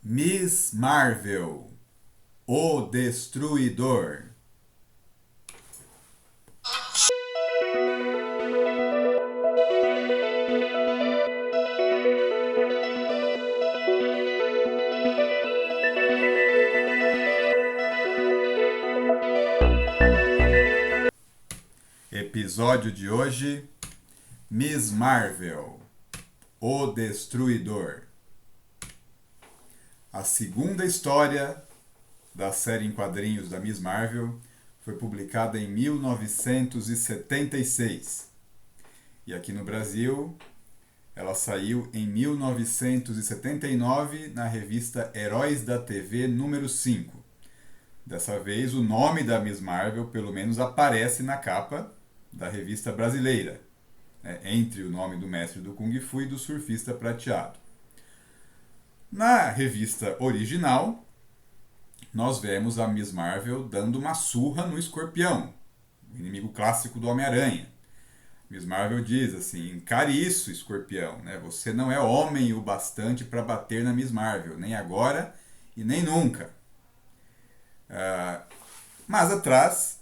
Miss Marvel, o Destruidor. Episódio de hoje: Miss Marvel, o Destruidor. A segunda história da série em quadrinhos da Miss Marvel foi publicada em 1976. E aqui no Brasil, ela saiu em 1979 na revista Heróis da TV número 5. Dessa vez, o nome da Miss Marvel, pelo menos, aparece na capa da revista brasileira, entre o nome do mestre do Kung Fu e do surfista prateado. Na revista original, nós vemos a Miss Marvel dando uma surra no Escorpião, o inimigo clássico do Homem-Aranha. Miss Marvel diz assim: encare isso, Escorpião, né? Você não é homem o bastante para bater na Miss Marvel, nem agora e nem nunca. Mas atrás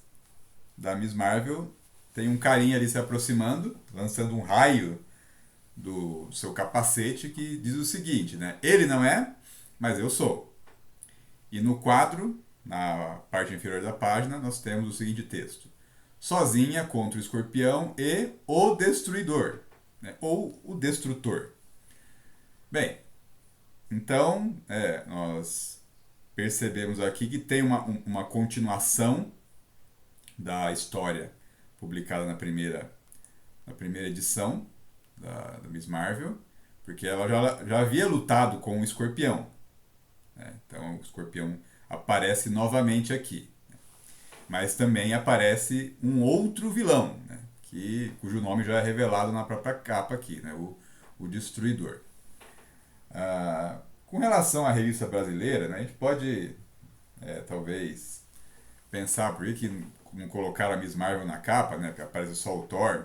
da Miss Marvel tem um carinha ali se aproximando, lançando um raio do seu capacete que diz o seguinte, né? Ele não é, mas eu sou. E no quadro, na parte inferior da página, nós temos o seguinte texto: sozinha contra o Escorpião e o Destruidor, né? Ou o Destrutor. Bem, então nós percebemos aqui que tem uma continuação da história publicada na primeira edição da Miss Marvel, porque ela já havia lutado com o Escorpião. Né? Então o Escorpião aparece novamente aqui. Mas também aparece um outro vilão, né? Cujo nome já é revelado na própria capa aqui, né? O Destruidor. Com relação à revista brasileira, né, a gente pode talvez pensar por que não colocaram a Miss Marvel na capa, né, que aparece só o Thor.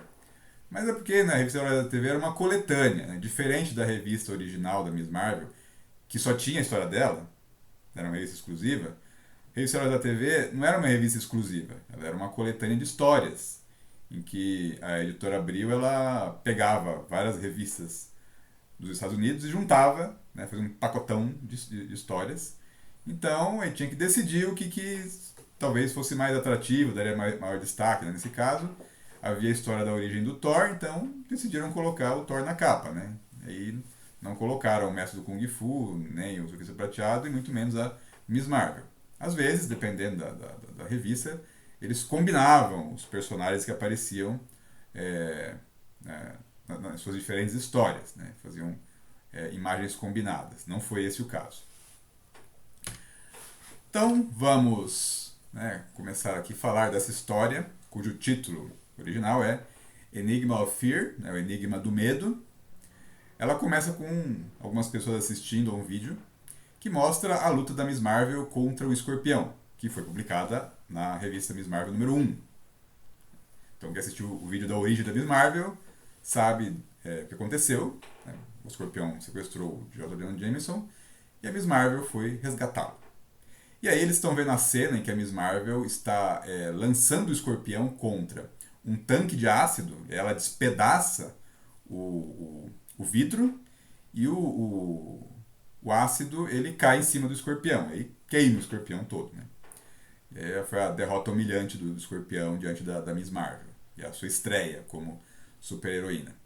Mas é porque na revista da TV era uma coletânea, né, diferente da revista original da Miss Marvel, que só tinha a história dela, era uma revista exclusiva. A revista da TV não era uma revista exclusiva, ela era uma coletânea de histórias, em que a editora Abril ela pegava várias revistas dos Estados Unidos e juntava, né, fazia um pacotão de histórias. Então ele tinha que decidir o que talvez fosse mais atrativo, daria maior destaque, né? Nesse caso. Havia a história da origem do Thor, então decidiram colocar o Thor na capa, né? Aí não colocaram o Mestre do Kung Fu, nem o Surfista Prateado, e muito menos a Miss Marvel. Às vezes, dependendo da revista, eles combinavam os personagens que apareciam é, nas suas diferentes histórias, né? Faziam imagens combinadas. Não foi esse o caso. Então vamos, né, começar aqui a falar dessa história, cujo título original é Enigma of Fear, né, o Enigma do Medo. Ela começa com algumas pessoas assistindo a um vídeo que mostra a luta da Miss Marvel contra o Escorpião, que foi publicada na revista Miss Marvel número 1. Então quem assistiu o vídeo da origem da Miss Marvel sabe o que aconteceu. Né? O Escorpião sequestrou o J. Jonah Jameson e a Miss Marvel foi resgatá-lo. E aí eles estão vendo a cena em que a Miss Marvel está lançando o Escorpião contra um tanque de ácido. Ela despedaça o vidro e o ácido ele cai em cima do Escorpião. Aí queima o Escorpião todo. Né? Foi a derrota humilhante do Escorpião diante da Miss Marvel. E a sua estreia como super-heroína.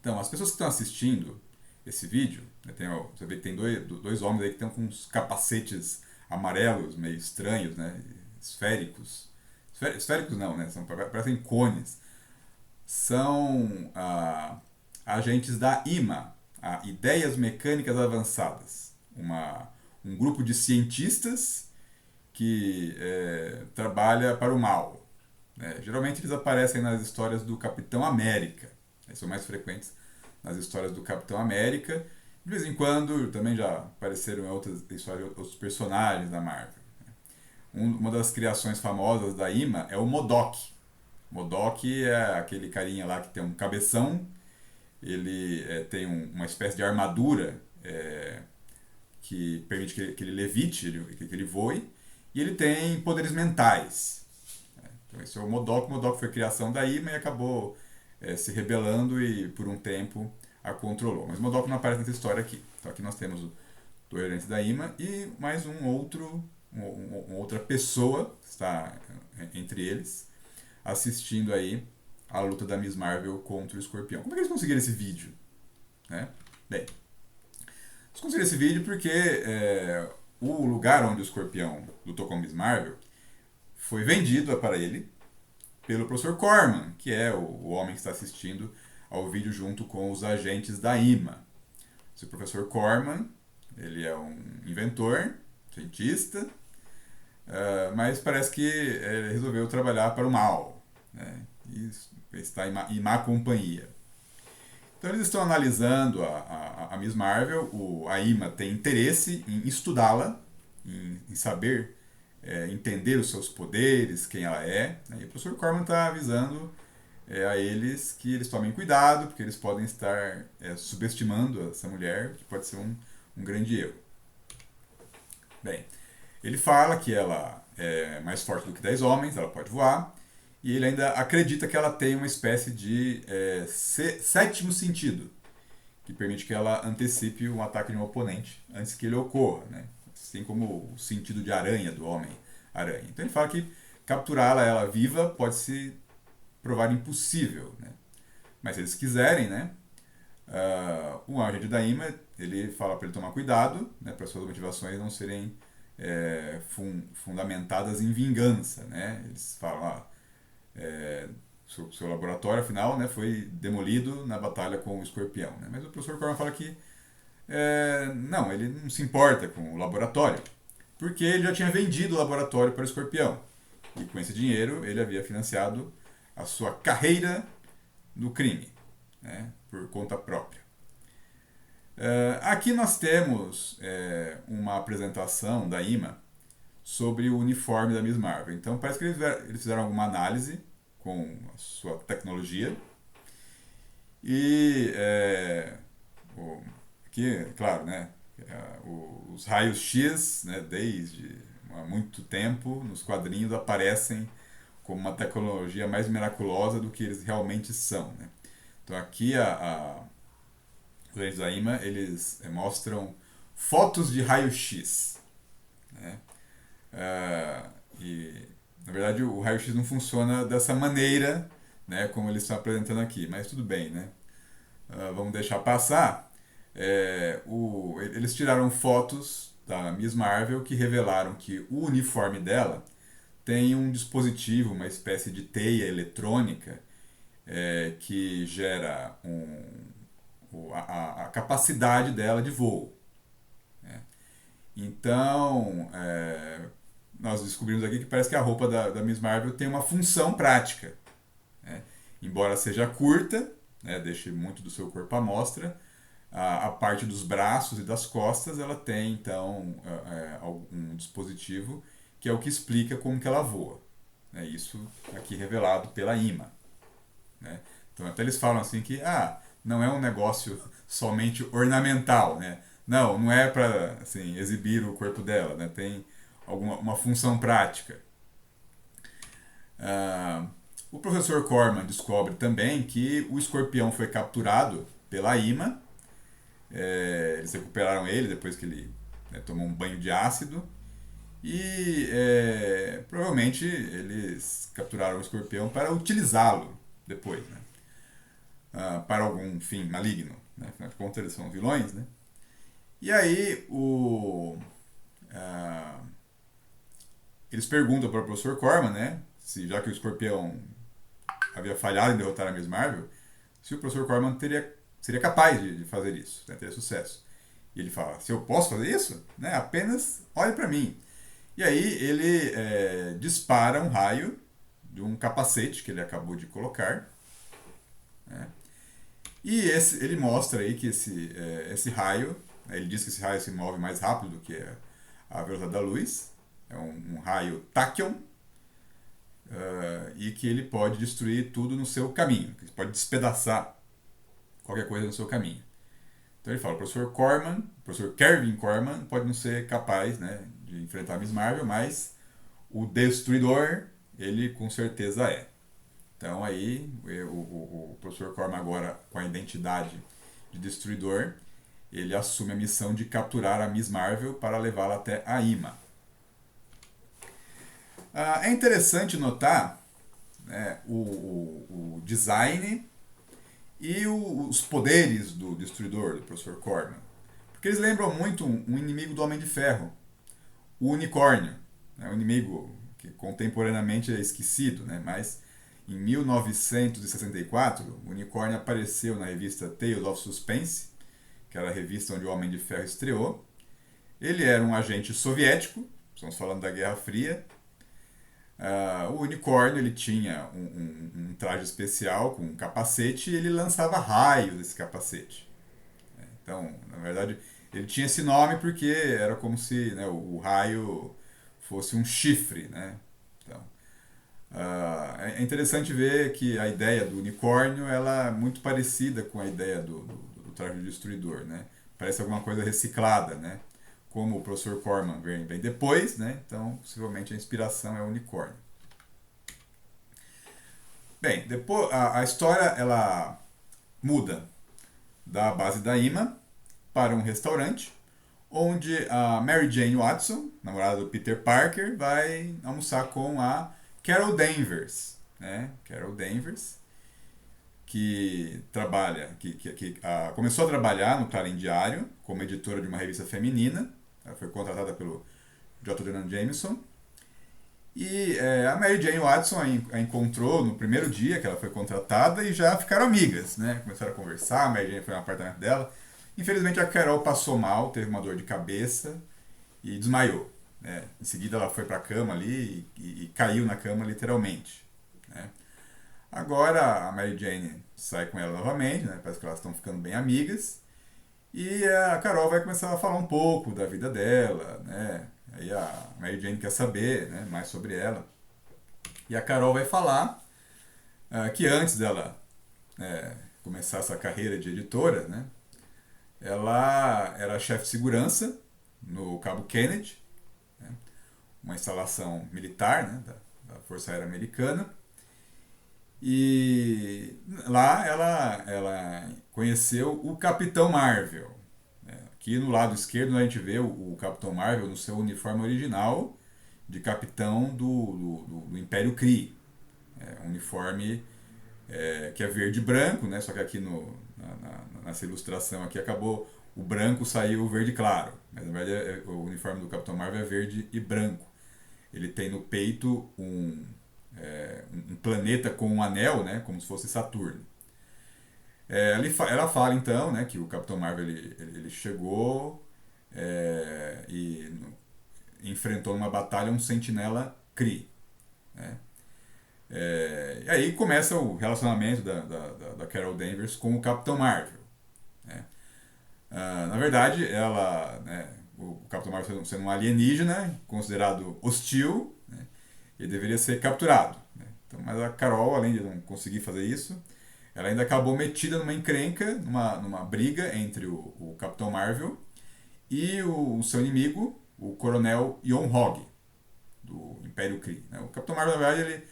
Então, as pessoas que estão assistindo esse vídeo, né, você vê que tem dois homens aí que estão com uns capacetes amarelos, meio estranhos, né? Esféricos. Esféricos não, né? Parecem cones. São agentes da IMA, a Ideias Mecânicas Avançadas. Um grupo de cientistas que trabalha para o mal. Né? Geralmente eles aparecem nas histórias do Capitão América. Eles são mais frequentes nas histórias do Capitão América. De vez em quando também já apareceram em outras histórias, outros personagens da Marvel. Uma das criações famosas da IMA é o MODOK. MODOK é aquele carinha lá que tem um cabeção, ele tem uma espécie de armadura que permite que ele levite, que ele voe, e ele tem poderes mentais. Então esse é o Modok. O Modok foi a criação da Ima e acabou se rebelando e por um tempo a controlou. Mas o Modok não aparece nessa história aqui. Então aqui nós temos do herente da Ima e mais uma outra pessoa que está entre eles, assistindo aí a luta da Miss Marvel contra o Escorpião. Como é que eles conseguiram esse vídeo? Né? Bem, eles conseguiram esse vídeo porque o lugar onde o Escorpião lutou com a Miss Marvel foi vendido para ele pelo professor Corman, que é o homem que está assistindo ao vídeo junto com os agentes da IMA. Esse professor Corman, ele é um inventor, cientista, mas parece que ele resolveu trabalhar para o mal, né? E está em má companhia. Então eles estão analisando a Miss Marvel, a IMA tem interesse em estudá-la, em saber, entender os seus poderes, quem ela é, né? E o professor Corman está avisando a eles que eles tomem cuidado, porque eles podem estar subestimando essa mulher, que pode ser um grande erro. Bem, ele fala que ela é mais forte do que 10 homens, ela pode voar, e ele ainda acredita que ela tem uma espécie de sétimo sentido, que permite que ela antecipe um ataque de um oponente antes que ele ocorra, né? Assim como o sentido de aranha do Homem-Aranha. Então ele fala que capturá-la ela viva pode se provar impossível, né? Mas se eles quiserem, né? O agente da IMA, ele fala para ele tomar cuidado, né? Para suas motivações não serem fundamentadas em vingança, né? Eles falam, seu laboratório, afinal, né, foi demolido na batalha com o Escorpião, né? Mas o professor Corman fala que não, ele não se importa com o laboratório, porque ele já tinha vendido o laboratório para o Escorpião. E com esse dinheiro ele havia financiado a sua carreira no crime, né, por conta própria. Aqui nós temos uma apresentação da IMA sobre o uniforme da Miss Marvel. Então parece que eles fizeram alguma análise com a sua tecnologia e aqui, claro, né, os raios X, né, desde há muito tempo nos quadrinhos aparecem como uma tecnologia mais miraculosa do que eles realmente são, né? Então aqui os agentes da IMA, eles mostram fotos de raio-x, né? E na verdade o raio-x não funciona dessa maneira, né, como eles estão apresentando aqui, mas tudo bem, né? Vamos deixar passar. Eles tiraram fotos da Miss Marvel que revelaram que o uniforme dela tem um dispositivo, uma espécie de teia eletrônica que gera a capacidade dela de voo, né? Então, nós descobrimos aqui que parece que a roupa da Miss Marvel tem uma função prática, né? Embora seja curta, né, deixe muito do seu corpo à mostra, a parte dos braços e das costas ela tem então um dispositivo que é o que explica como que ela voa, né? Isso aqui revelado pela IMA, né? Então até eles falam assim que não é um negócio somente ornamental, né? Não é para assim, exibir o corpo dela, né? Tem uma função prática. O professor Corman descobre também que o escorpião foi capturado pela IMA. Eles recuperaram ele depois que ele tomou um banho de ácido. E provavelmente eles capturaram o escorpião para utilizá-lo depois, né? Para algum fim maligno, né? Afinal de contas eles são vilões, né? E aí eles perguntam para o professor Corman, né, se já que o escorpião havia falhado em derrotar a Miss Marvel, se o professor Corman seria capaz de fazer isso, né, teria sucesso. E ele fala, se eu posso fazer isso, né, apenas olhe para mim. E aí ele dispara um raio de um capacete que ele acabou de colocar, né? E ele mostra aí que esse raio, né, ele diz que esse raio se move mais rápido do que a velocidade da luz, é um raio Tachyon, e que ele pode destruir tudo no seu caminho, que pode despedaçar qualquer coisa no seu caminho. Então ele fala, o professor Kevin Corman pode não ser capaz, né, de enfrentar a Miss Marvel, mas o Destruidor, ele com certeza é. Então aí o professor Corman agora com a identidade de Destruidor, ele assume a missão de capturar a Miss Marvel para levá-la até a Ima. É interessante notar, né, o design e os poderes do Destruidor, do professor Corman. Porque eles lembram muito um inimigo do Homem de Ferro, o Unicórnio. Né, um inimigo que contemporaneamente é esquecido, né, mas em 1964, o Unicórnio apareceu na revista Tales of Suspense, que era a revista onde o Homem de Ferro estreou. Ele era um agente soviético, estamos falando da Guerra Fria. O unicórnio ele tinha um traje especial com um capacete e ele lançava raios desse capacete. Então, na verdade, ele tinha esse nome porque era como se, né, o raio fosse um chifre. Né? Então, é interessante ver que a ideia do unicórnio ela é muito parecida com a ideia do traje do destruidor. Né? Parece alguma coisa reciclada, né? Como o professor Corman vem depois, né? Então possivelmente a inspiração é o unicórnio. Bem, depois a história ela muda da base da Ima para um restaurante onde a Mary Jane Watson, namorada do Peter Parker, vai almoçar com a Carol Danvers, né? Carol Danvers, que começou a trabalhar no Clarim Diário como editora de uma revista feminina. Ela foi contratada pelo J. Jonah Jameson. E a Mary Jane Watson a encontrou no primeiro dia que ela foi contratada e já ficaram amigas, né? Começaram a conversar, a Mary Jane foi no apartamento dela. Infelizmente a Carol passou mal, teve uma dor de cabeça e desmaiou. Né? Em seguida ela foi para a cama ali e caiu na cama literalmente. Né? Agora a Mary Jane sai com ela novamente, né? Parece que elas estão ficando bem amigas. E a Carol vai começar a falar um pouco da vida dela, né? Aí a Mary Jane quer saber, né, mais sobre ela. E a Carol vai falar que antes dela começar essa carreira de editora, né, ela era chefe de segurança no Cabo Kennedy, né, uma instalação militar, né, da Força Aérea Americana. E lá ela conheceu o Capitão Marvel. Né? Aqui no lado esquerdo a gente vê o Capitão Marvel no seu uniforme original de capitão do Império Kree. Um uniforme que é verde e branco, né? Só que aqui nessa ilustração aqui acabou o branco saiu verde claro. Mas na verdade o uniforme do Capitão Marvel é verde e branco. Ele tem no peito um planeta com um anel, né, como se fosse Saturno. Ela fala então, né, que o Capitão Marvel ele chegou e enfrentou numa batalha um sentinela Kree. Né? E aí começa o relacionamento da Carol Danvers com o Capitão Marvel. Né? Na verdade, né, o Capitão Marvel sendo um alienígena, considerado hostil, né, ele deveria ser capturado. Né? Então, mas a Carol, além de não conseguir fazer isso, ela ainda acabou metida numa encrenca, numa briga entre o Capitão Marvel e o seu inimigo, o Coronel Yon-Hog, do Império Kree. Né? O Capitão Marvel, na verdade,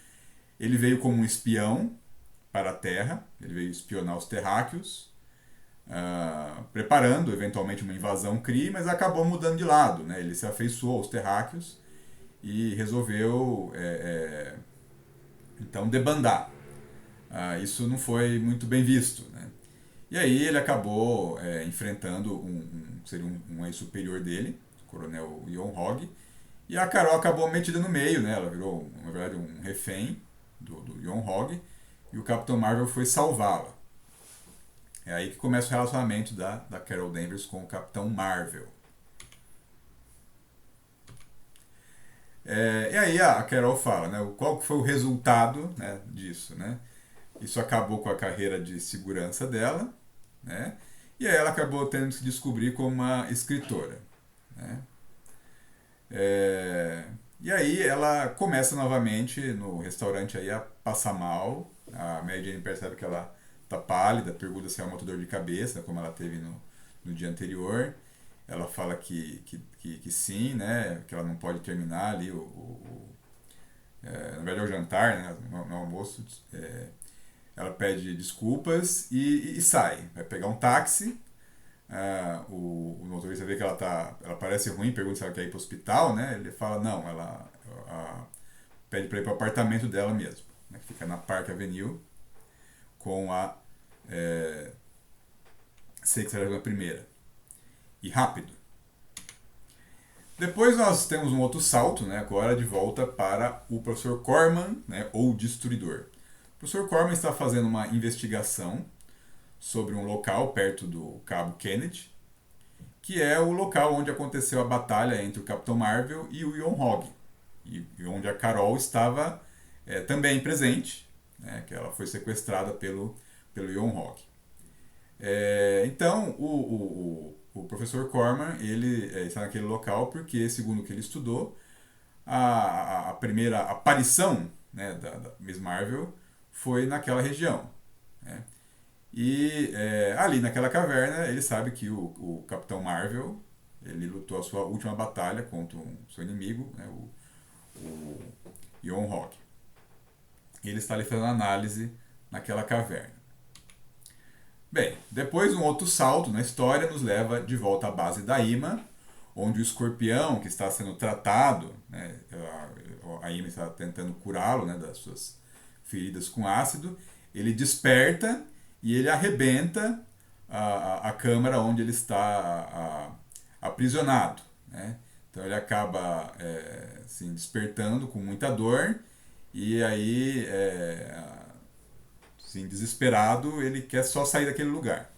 ele veio como um espião para a Terra, ele veio espionar os terráqueos, preparando eventualmente uma invasão Kree, mas acabou mudando de lado. Né? Ele se afeiçoou aos terráqueos e resolveu então debandar. Isso não foi muito bem visto. Né? E aí ele acabou enfrentando seria um ex-superior dele, o Coronel Yon-Hog, e a Carol acabou metida no meio, né? Ela virou, na verdade, um refém do Yon-Hog, e o Capitão Marvel foi salvá-la. É aí que começa o relacionamento da Carol Danvers com o Capitão Marvel. E aí a Carol fala, né, qual foi o resultado, né, disso, né? Isso acabou com a carreira de segurança dela, né? E aí ela acabou tendo que se descobrir como uma escritora, né? E aí ela começa novamente no restaurante aí a passar mal. A Mary Jane percebe que ela tá pálida, pergunta se é uma dor de cabeça, como ela teve no dia anterior. Ela fala que sim, né? Que ela não pode terminar ali na verdade é o jantar, né? No almoço. Ela pede desculpas e sai. Vai pegar um táxi. O motorista vê que ela parece ruim, pergunta se ela quer ir para o hospital, né? Ele fala não, pede para ir para o apartamento dela mesmo, né? Que fica na Park Avenue com a 61ª. E rápido. Depois nós temos um outro salto, né? Agora de volta para o professor Corman, né? Ou Destruidor. O professor Corman está fazendo uma investigação sobre um local perto do Cabo Kennedy, que é o local onde aconteceu a batalha entre o Capitão Marvel e o Ion Hog, e onde a Carol estava também presente, né, que ela foi sequestrada pelo Ion Hog. Então, o professor Corman ele está naquele local porque, segundo o que ele estudou, a primeira aparição, né, da Miss Marvel foi naquela região. Né? E ali naquela caverna ele sabe que o Capitão Marvel ele lutou a sua última batalha contra o seu inimigo, né, o Ion Hog. E ele está ali fazendo análise naquela caverna. Bem, depois um outro salto na história nos leva de volta à base da Ima, onde o escorpião que está sendo tratado, né, a Ima está tentando curá-lo, né, das suas feridas com ácido, ele desperta e ele arrebenta a câmara onde ele está aprisionado. Né? Então ele acaba assim, despertando com muita dor e aí, assim, desesperado, ele quer só sair daquele lugar.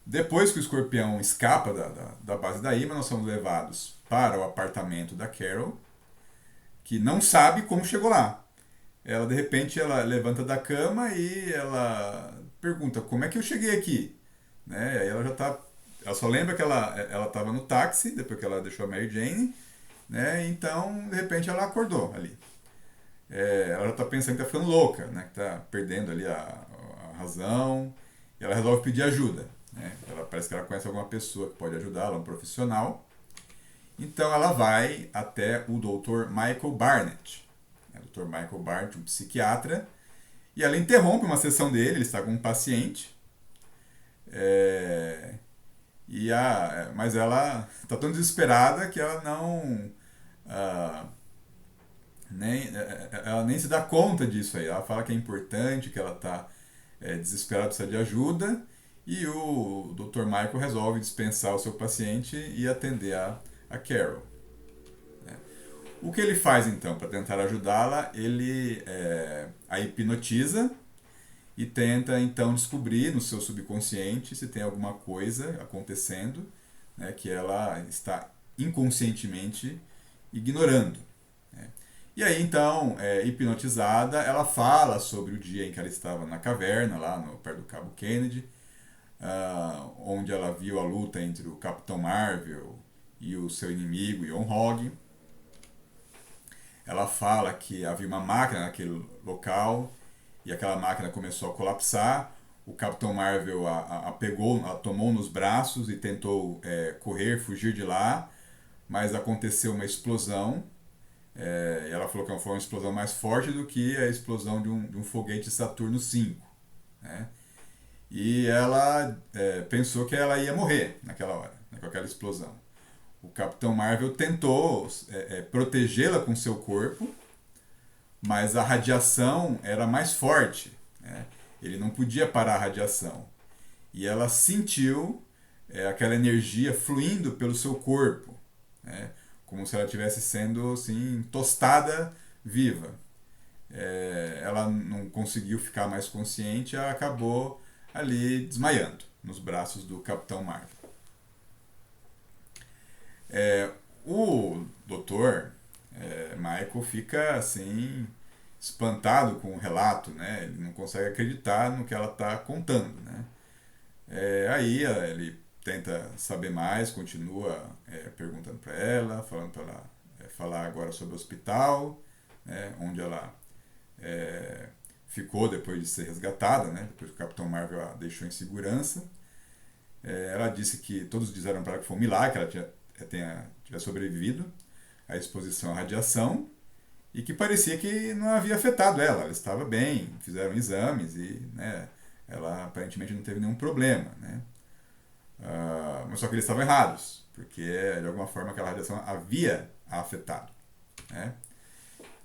Depois que o escorpião escapa da base da Ima, nós somos levados para o apartamento da Carol, que não sabe como chegou lá. Ela, de repente, ela levanta da cama e ela pergunta, como é que eu cheguei aqui? Né? Aí ela já tá... Ela só lembra que ela estava no táxi, depois que ela deixou a Mary Jane, né? Então, de repente, ela acordou ali. Ela já está pensando que está ficando louca, né? Que está perdendo ali a razão. E ela resolve pedir ajuda. Né? Parece que ela conhece alguma pessoa que pode ajudá-la, um profissional. Então ela vai até o Dr. Michael Barnett. O Dr. Michael Barnett, um psiquiatra, e ela interrompe uma sessão dele, ele está com um paciente, mas ela está tão desesperada que ela ela nem se dá conta disso aí. Ela fala que é importante, que ela está desesperada, precisa de ajuda, e o Dr. Michael resolve dispensar o seu paciente e atender a Carol. O que ele faz então para tentar ajudá-la? Ele a hipnotiza e tenta então descobrir no seu subconsciente se tem alguma coisa acontecendo, né, que ela está inconscientemente ignorando. Né? E aí então, hipnotizada, ela fala sobre o dia em que ela estava na caverna, lá perto do Cabo Kennedy, onde ela viu a luta entre o Capitão Marvel e o seu inimigo, Ion Hog. Ela fala que havia uma máquina naquele local e aquela máquina começou a colapsar. O Capitão Marvel a pegou, a tomou nos braços e tentou correr, fugir de lá, mas aconteceu uma explosão. Ela falou que foi uma explosão mais forte do que a explosão de um foguete Saturno V. Né? E ela pensou que ela ia morrer naquela hora, né, com aquela explosão. O Capitão Marvel tentou protegê-la com seu corpo, mas a radiação era mais forte. Né? Ele não podia parar a radiação. E ela sentiu aquela energia fluindo pelo seu corpo, né? Como se ela estivesse sendo assim, tostada viva. Ela não conseguiu ficar mais consciente, ela acabou ali desmaiando nos braços do Capitão Marvel. O doutor Michael fica assim espantado com o relato, né? Ele não consegue acreditar no que ela está contando, né? Aí ele tenta saber mais, continua perguntando para ela, falando para ela falar agora sobre o hospital, né? Onde ela ficou depois de ser resgatada, né? Depois que o Capitão Marvel a deixou em segurança. Ela disse que todos disseram para ela que foi um milagre, que ela tinha sobrevivido à exposição à radiação e que parecia que não havia afetado ela. Ela estava bem, fizeram exames e, né, ela aparentemente não teve nenhum problema, né? Mas só que eles estavam errados, porque de alguma forma aquela radiação havia a afetado, né?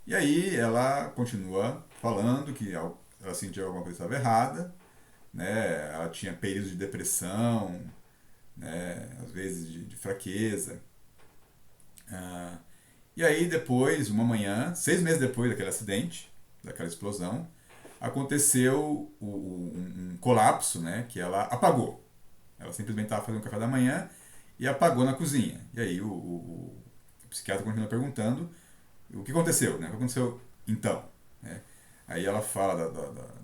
E aí ela continua falando que ela sentia alguma coisa que estava errada, né? Ela tinha períodos de depressão, né? Às vezes de fraqueza. Ah, e aí depois, uma manhã, 6 meses depois daquele acidente, daquela explosão, aconteceu um colapso, né? Que ela apagou. Ela simplesmente estava fazendo o café da manhã e apagou na cozinha. E aí o psiquiatra continua perguntando o que aconteceu, né? O que aconteceu então? Né? Aí ela fala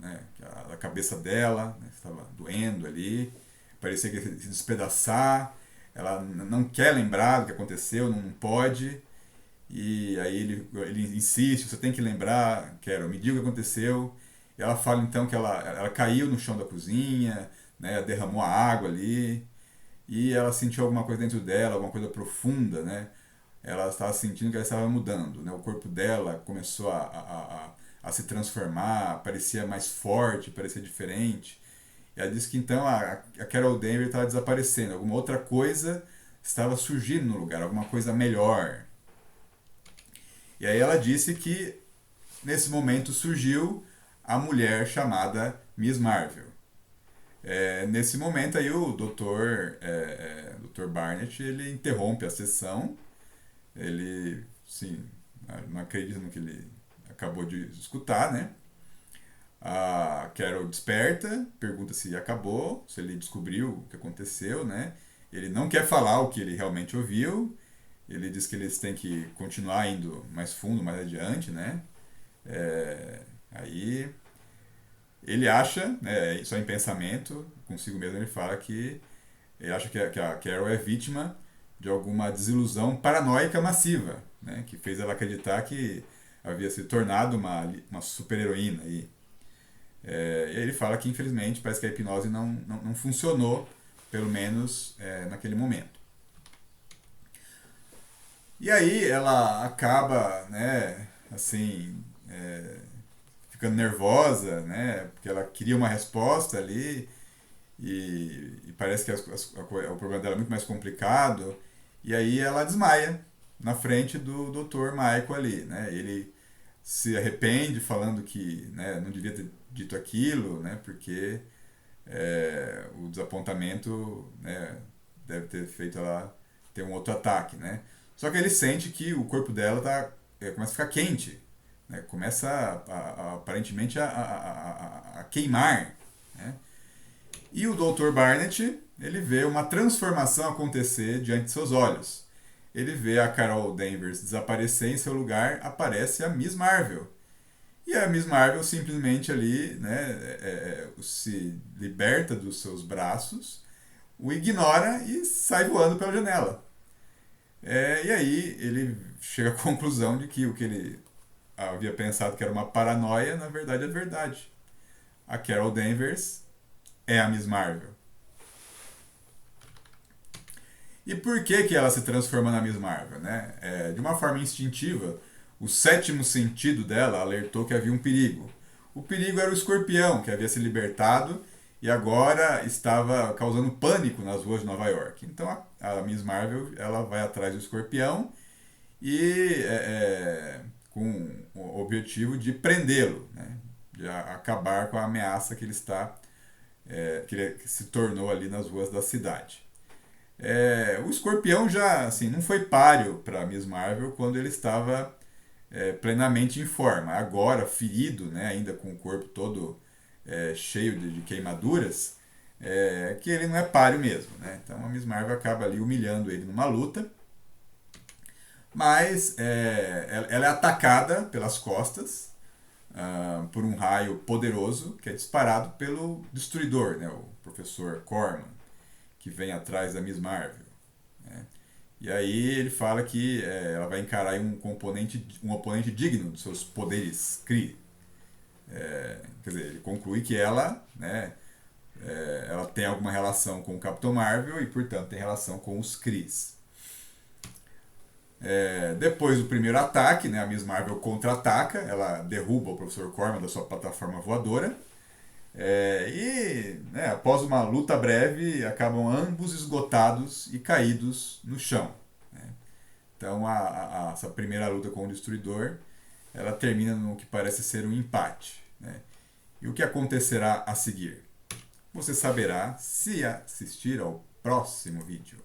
né, da cabeça dela, né, que estava doendo ali, parecia que ia se despedaçar, ela não quer lembrar do que aconteceu, não pode, e aí ele insiste, você tem que lembrar, quero, me diga o que aconteceu. E ela fala então que ela caiu no chão da cozinha, né, derramou a água ali, e ela sentiu alguma coisa dentro dela, alguma coisa profunda, né? Ela estava sentindo que ela estava mudando, né? O corpo dela começou a se transformar, parecia mais forte, parecia diferente. E ela disse que então a Carol Danvers estava desaparecendo, alguma outra coisa estava surgindo no lugar, alguma coisa melhor. E aí ela disse que nesse momento surgiu a mulher chamada Miss Marvel. Nesse momento aí o Dr. Barnett ele interrompe a sessão. Ele, sim, não acredita no que ele acabou de escutar, né? A Carol desperta, pergunta se acabou, se ele descobriu o que aconteceu, né? Ele não quer falar o que ele realmente ouviu. Ele diz que eles têm que continuar indo mais fundo, mais adiante, né? Aí ele acha, né, só em pensamento, consigo mesmo ele fala que ele acha que a Carol é vítima de alguma desilusão paranoica massiva, né, que fez ela acreditar que havia se tornado uma super-heroína. E aí ele fala que, infelizmente, parece que a hipnose não funcionou, pelo menos naquele momento. E aí ela acaba, né, assim, ficando nervosa, né, porque ela queria uma resposta ali e parece que o problema dela é muito mais complicado. E aí ela desmaia na frente do Dr. Michael ali, né? Ele se arrepende falando que, né, não devia ter dito aquilo, né? Porque o desapontamento, né, deve ter feito ela ter um outro ataque, né? Só que ele sente que o corpo dela começa a ficar quente, né? Começa aparentemente a queimar, né? E o Dr. Barnett, ele vê uma transformação acontecer diante de seus olhos. Ele vê a Carol Danvers desaparecer, em seu lugar aparece a Miss Marvel. E a Miss Marvel simplesmente ali, né, se liberta dos seus braços, o ignora e sai voando pela janela. E aí ele chega à conclusão de que o que ele havia pensado que era uma paranoia, na verdade é verdade. A Carol Danvers é a Miss Marvel. E por que ela se transforma na Miss Marvel? Né? De uma forma instintiva, o sétimo sentido dela alertou que havia um perigo. O perigo era o escorpião, que havia se libertado e agora estava causando pânico nas ruas de Nova York. Então a Miss Marvel ela vai atrás do escorpião e com o objetivo de prendê-lo, né? De acabar com a ameaça que ele está que ele se tornou ali nas ruas da cidade. O escorpião já assim, não foi páreo para Miss Marvel quando ele estava plenamente em forma. Agora, ferido, né, ainda com o corpo todo cheio de queimaduras, que ele não é páreo mesmo. Né? Então a Miss Marvel acaba ali humilhando ele numa luta. Mas ela é atacada pelas costas por um raio poderoso que é disparado pelo Destruidor, né, o professor Corman, que vem atrás da Miss Marvel. Né? E aí ele fala que ela vai encarar um oponente digno dos seus poderes Kree. Quer dizer, ele conclui que ela, né, ela tem alguma relação com o Capitão Marvel e, portanto, tem relação com os Krees. Depois do primeiro ataque, né, a Miss Marvel contra-ataca, ela derruba o Professor Corman da sua plataforma voadora. Né, após uma luta breve, acabam ambos esgotados e caídos no chão. Né? Então, essa primeira luta com o Destruidor, ela termina no que parece ser um empate. Né? E o que acontecerá a seguir? Você saberá se assistir ao próximo vídeo.